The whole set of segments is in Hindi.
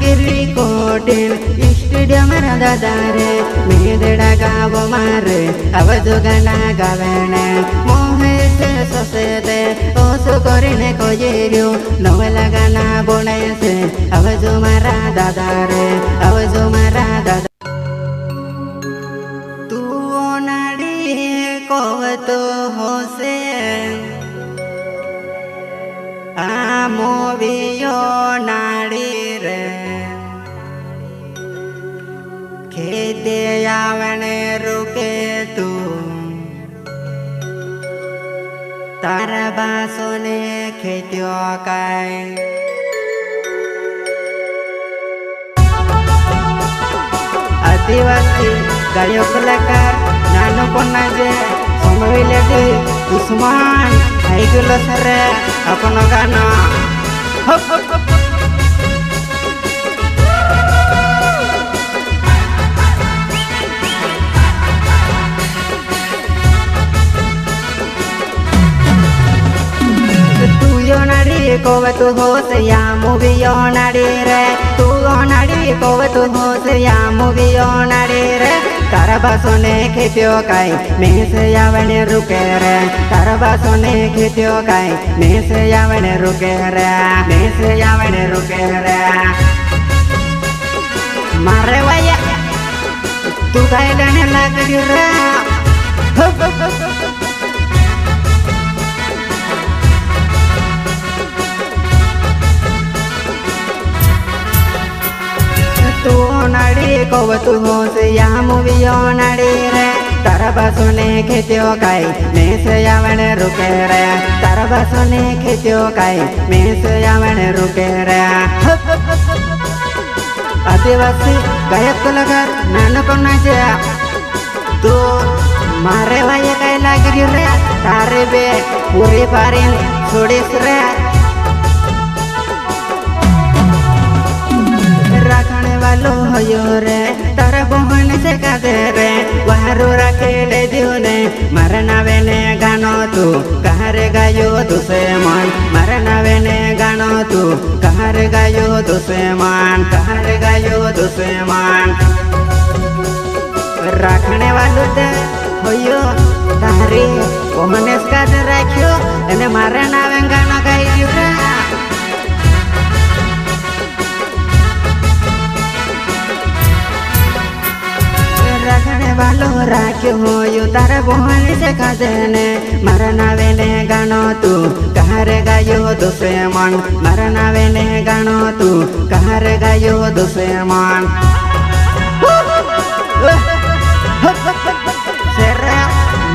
गिरी कोटिन स्टेडियम दादारे मेदड़ा गाव मारे आवाज गाना गावेने मोहेश ससेदे ओसो करिने कोजेरियो नवला गाना बोनेसे आवाज मारा दादारे आवाज मारा दादा तू नाड़ी कोवतो होसे आमोवियो नाड़ी रे खेते आवने रुके तू तारा बासोने खेत्यो काय आदिवासी गायक कलाकार नानो कोनाजे समविलेटी उस्मान आइगलो सरे अपन गाना तू यो नाड़ी कोव तू होस या मूवी यो नाड़ी रे तू यो नाड़ी कोव तू होस या मूवी यो नाड़ी रे तारा बासोने खेत्यो काय में से यावने रुके रे तारा बासोने खेत्यो काय में से यावने रुके रे में से यावने रुके रे मारे वाया तू काय डाने लागली रे तू नाड़ी कोव तू होस या मूवी यो नाड़ी रे तारा बासोने खेत्यो काय में से यावने रुके रे तारा बासोने खेत्यो काय में से यावने रुके रे आदिवासी गायक कलाकार नानो कोनाजे तू मारे वाया काय लागरी रे तारे बे पुरी पारिन छोड़ीस रे रखने वालो होयो रे तारा बहन से कादे रे वारू रखे ले दियोने मरना वेने गानो तू कहरे गायो तुसे मान मरना वेने गानो तू कहरे गायो तुसे मान कहरे गायो तुसे मान रखने वालो दे होयो तारी बहन से कादे रखियो एने मरना वेने गानो गायो रे रखने वालो राख्यो हो यो तारा बहन से काजने मरना वेने गानो तू कहरे गायो दुसे मन मरना वेने गानो तू कहरे गायो दुसे मन सेरा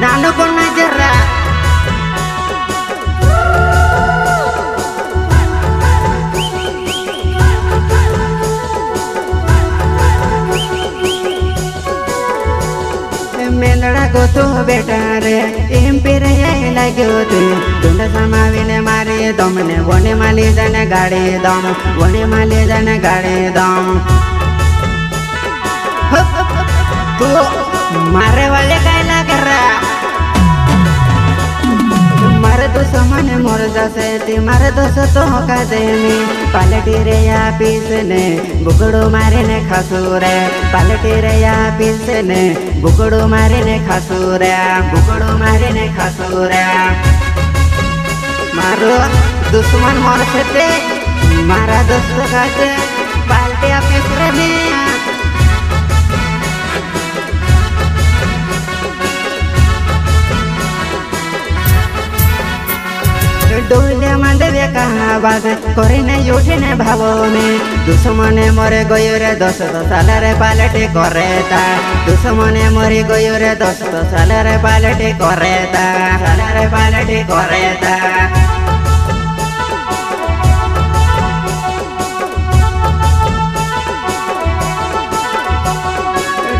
नानो कोना जरा मेलड़ा को तो बेटा रे एम्पिर ये लाग्यो तू दुंड समाविने मारे दमने वने माली जाने गाड़ी दम वने माली जाने गाड़ी दम तू मारे वाले काय लाग रहा मारे तो समने मोर जसे ती मारे तो सतो का देनी पालटी रे या पीसने बुकड़ो मारे ने खसूरे पालटी रे या पीसने बुकड़ो मारे ने खसूरे बुकड़ो मारे ने खसूरे मारो दुश्मन मोर से मारा दोस्त का से पालटी अपने रे डोले मंडवे कहा बात करिने उठिने भावो में दुश्मने मरे गयो रे 10 साल रे पालटे करेता दुश्मने मरे गयो रे 10 साल रे पालटे करेता साल रे पालटे करेता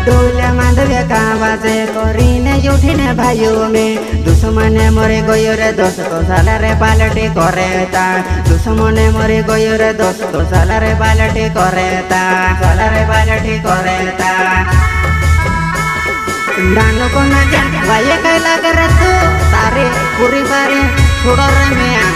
डोले मांडवे कावाजे करिने उठिने भाइयों में दुश्मने मरे गयो रे 10 साल रे पालटे करेता दुश्मने मरे गयो रे 10 साल रे पालटे करेता साल रे पालटे करेता डानो को न जान वाये कैला करे तू तारे पूरी बारे छोड़ो रे मियां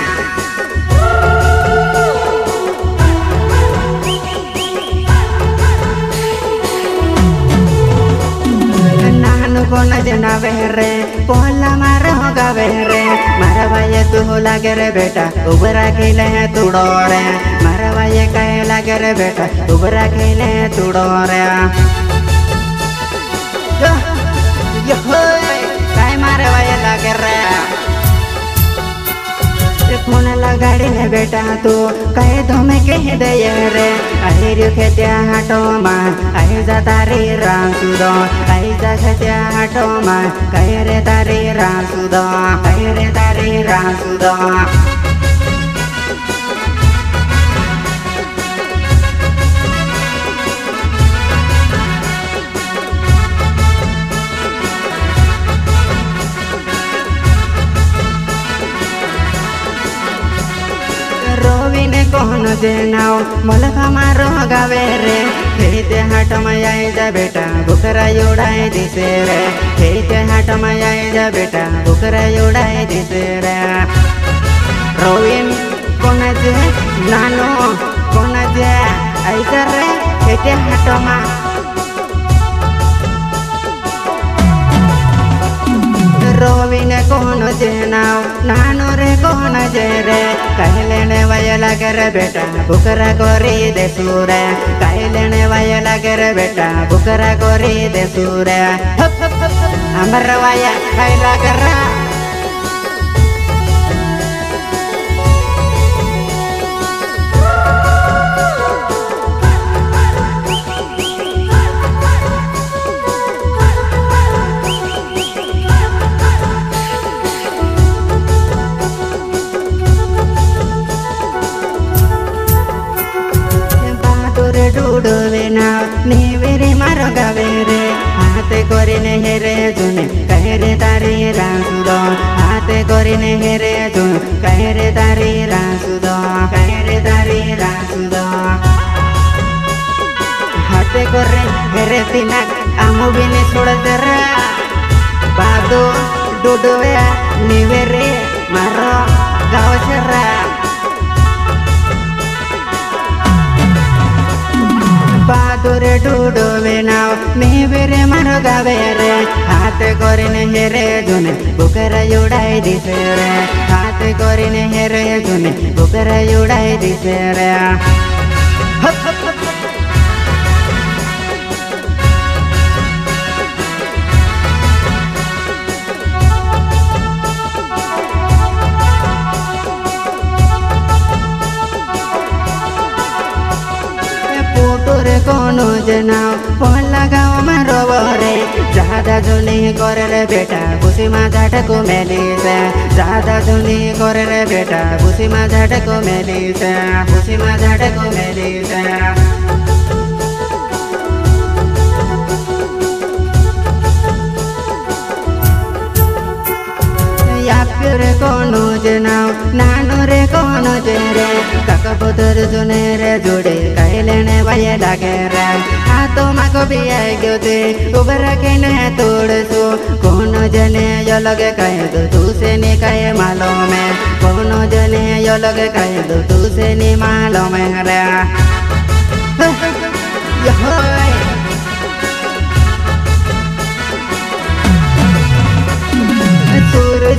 रे पोला मार गावे रे मारा भाई तू लागे रे बेटा उबरा खेले तुड़ो रे मारा भाई कहे लागे रे बेटा उबरा खेले तुड़ो रे काय मारे भाई लागे रे फोन लगाड़ी ने बेटा तू कहे तो मैं कह दे रे आई खेत्या हाटो मा आई जा तारी रासुदो आई जा खेत्या हाटो मा कहे रे तारी रासुदो कहे रे तारी रासुदो कौन जेनाओ मलका मारो गावे रे खेते हाट में आई जा बेटा बुकरा उड़ाए दिसे रे खेते हाट में आई जा बेटा बुकरा उड़ाए दिसे रे रोविन कौन जे नानो कौन जे आई रे खेते हाट में रोविन कौन जेनाओ नानो रे कौन जे रे कहलेने वय लगे रे बेटा बुकरा गोरी दे सूरे कहलेने वय लगे रे बेटा बुकरा गोरी दे सूरे अमर वय कह लगे रे नीवेरे मारो गावे रे हाथे कोरी ने हेरे जुने कहे रे तारी रासुदो हाथे कोरी ने हेरे जुन कहे रे तारी रासुदो कहे रे तारी रासुदो हाथे कोरे हेरे तिनाक आमु बिने छोड़ते रे बादो डुडुवे नीवेरे मारो गाव छरा बहादुर डूडो बेनाओ नीवेरे मारो गावे रे हाथ कोरिने हेरे जुने बुकरा उड़ाई दिसे रे हाथ कोरिने हेरे जुने बुकरा उड़ाई दिसे रे कोनो जनाओ फोन लगाओ मारो रे ज्यादा जुनी कर रे बेटा खुशी मा झाट को मेली से ज्यादा जुनी कर रे बेटा खुशी मा झाट को मेली से खुशी मा झाट को मेली से रे कोनो जनाओ नानो रे कोनो जे रे काका पुतर जुने रे जोड़े कहलेने वय लागे रे हाथों माको भी आई गयो दे उबरा के ने तोड़ सो कोनो जने यो लगे कहे दो तू से ने कहे मालो में कोनो जने यो लगे कहे दो तू से ने मालो में रे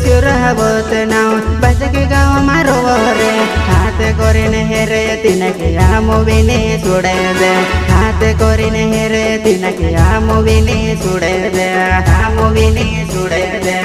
सुरहबत नाव बच के गाँव मारो रे हाथ कोरिने हेरे तिनके आमो बिने सुड़े दे हाथ कोरिने हेरे तिनके आमो बिने सुड़े दे आमो बिने सुड़े दे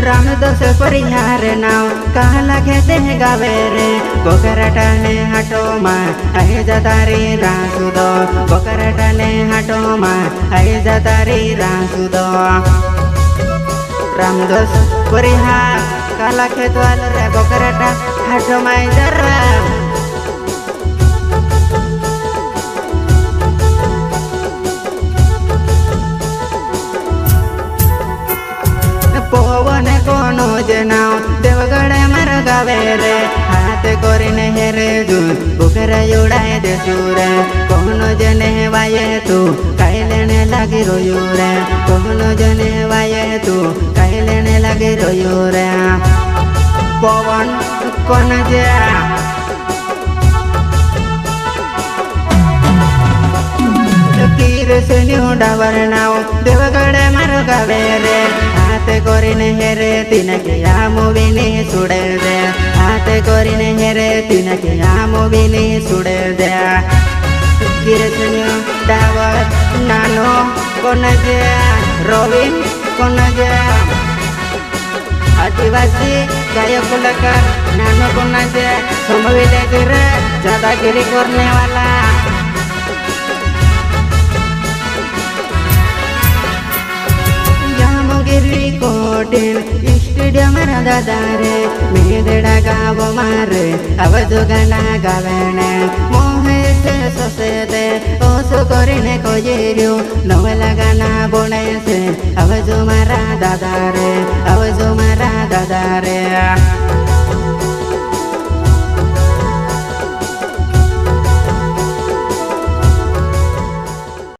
रामदास परिहार नाव कहला खेते गावे रे बोकरटाने हाटो मा आई जातारी रासुदो बोकरटाने हाटो मा आई जातारी रासुदो रामदास परिहार कहला खेतवाल रे बोकरटा हाटो मा जरा पवन कोनो जनाओ देवगढ़ मर गावे रे। हाथ कोरिने हेरे जू बुकरा उड़ाए दे सूरे कोनो जने वाये तू काई लेने लगी रोयू रे कोनो जने वाये तू काई लेने लगी रोयू रे पवन कोन जे डावर नाव देवगड़े मारो गावे रे हाथ कोरिने हेरे तीन के मूवी सुड़े दे हाथ कोरिने हेरे तीन के मूवी सुड़े दे डावर नानो कोन जे रोबिन कोन जे आदिवासी गायक कलाकार नानो कोन जे समविले गिरे दादागिरी करने वाला कोटिन स्टेडियम दादारे मेदड़ा गाव मारे आवाज गाना गावेने मोहे से सोसे दे ओसो करिने कोजेरियो नवला गाना बोने से आवाज मारा दादारे